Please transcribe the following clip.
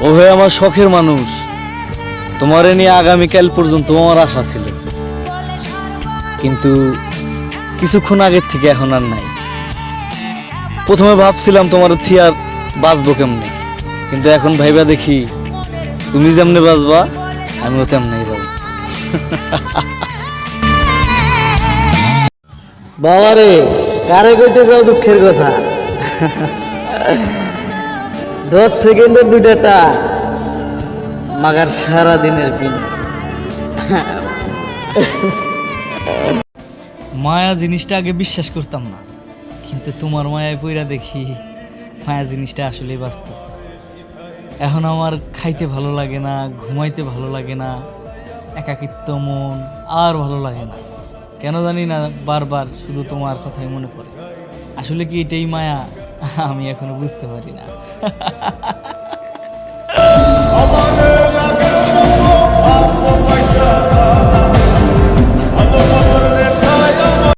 ও হয়ে আমার শখের মানুষ, তোমারে নিয়ে আগামীকাল পর্যন্ত আমার আশা ছিল, কিন্তু কিছুক্ষণ আগের থেকে এখন আর নাই। প্রথমে ভাবছিলাম তোমার থিয়ার বাঁচবো কেমনে, কিন্তু এখন ভাইবা দেখি তুমি যেমনে বাঁচবা আমিও তেমনি বাঁচবো। বাবারে, কারে কইতে যাও দুঃখের কথা? 10 সেকেন্ডের দুইটা মাগার সারা দিনের পিন। মায়া জিনিসটা আগে বিশ্বাস করতাম না, কিন্তু তোমার মায়ায় পইরা দেখি মায়া জিনিসটা আসলেই বাস্তব। এখন আমার খাইতে ভালো লাগে না, ঘুমাইতে ভালো লাগে না, একাকিত্ব মন আর ভালো লাগে না, কেন জানি না বারবার শুধু তোমার কথাই মনে পড়ে। আসলে কি এটাই মায়া? আমি এখনো বুঝতে পারি না।